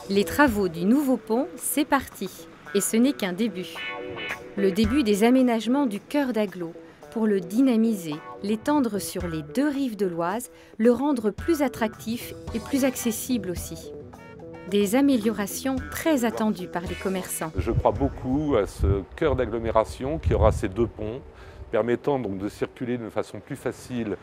Les travaux du nouveau pont, c'est parti. Et ce n'est qu'un début. Le début des aménagements du cœur d'Aglo, pour le dynamiser, l'étendre sur les deux rives de l'Oise, le rendre plus attractif et plus accessible aussi. Des améliorations très attendues par les commerçants. Je crois beaucoup à ce cœur d'agglomération qui aura ces deux ponts, permettant donc de circuler de façon plus facile.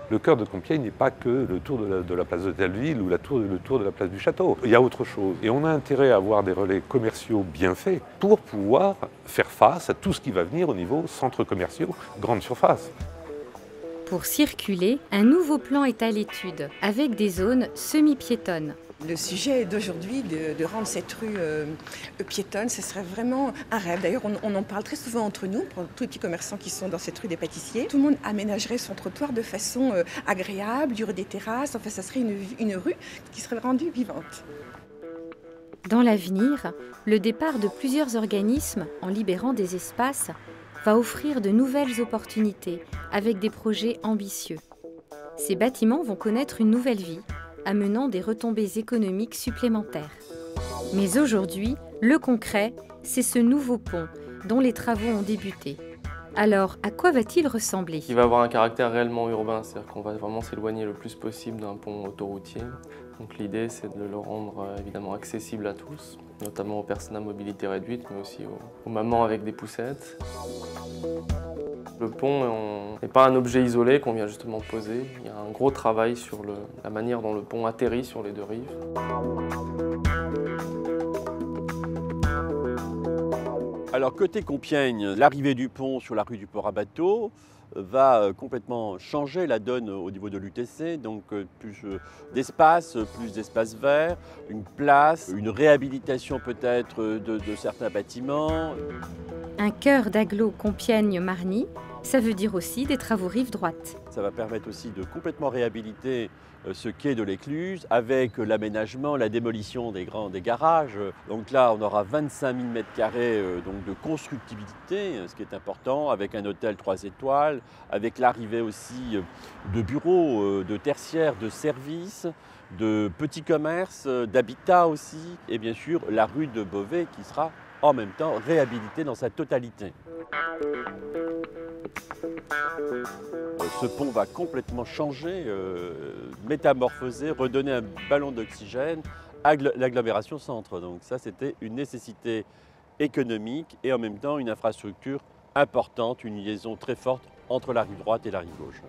Le cœur de Compiègne n'est pas que le tour de la place de Telleville ou le tour de la place du Château. Il y a autre chose. Et on a intérêt à avoir des relais commerciaux bien faits pour pouvoir faire face à tout ce qui va venir au niveau centres commerciaux, grandes surfaces. Pour circuler, un nouveau plan est à l'étude, avec des zones semi-piétonnes. Le sujet d'aujourd'hui, de rendre cette rue piétonne, ce serait vraiment un rêve. D'ailleurs, on en parle très souvent entre nous, pour tous les petits commerçants qui sont dans cette rue des pâtissiers. Tout le monde aménagerait son trottoir de façon agréable, il y aurait des terrasses, enfin ça serait une rue qui serait rendue vivante. Dans l'avenir, le départ de plusieurs organismes, en libérant des espaces, va offrir de nouvelles opportunités avec des projets ambitieux. Ces bâtiments vont connaître une nouvelle vie, amenant des retombées économiques supplémentaires. Mais aujourd'hui, le concret, c'est ce nouveau pont dont les travaux ont débuté. Alors, à quoi va-t-il ressembler ? Il va avoir un caractère réellement urbain, c'est-à-dire qu'on va vraiment s'éloigner le plus possible d'un pont autoroutier. Donc l'idée, c'est de le rendre évidemment accessible à tous, notamment aux personnes à mobilité réduite, mais aussi aux mamans avec des poussettes. Le pont n'est pas un objet isolé qu'on vient justement poser. Il y a un gros travail sur la manière dont le pont atterrit sur les deux rives. Alors côté Compiègne, l'arrivée du pont sur la rue du Port à Bateau va complètement changer la donne au niveau de l'UTC, donc plus d'espace vert, une place, une réhabilitation peut-être de certains bâtiments. Un cœur d'agglo Compiègne-Marny, ça veut dire aussi des travaux rive droite. Ça va permettre aussi de complètement réhabiliter ce quai de l'Écluse avec l'aménagement, la démolition des garages. Donc là, on aura 25 000 m² donc de constructibilité, ce qui est important, avec un hôtel 3 étoiles, avec l'arrivée aussi de bureaux, de tertiaires, de services, de petits commerces, d'habitat aussi, et bien sûr la rue de Beauvais qui sera en même temps réhabilitée dans sa totalité. Ce pont va complètement changer, métamorphoser, redonner un ballon d'oxygène à l'agglomération centre. Donc ça, c'était une nécessité économique et en même temps une infrastructure importante, une liaison très forte entre la rive droite et la rive gauche.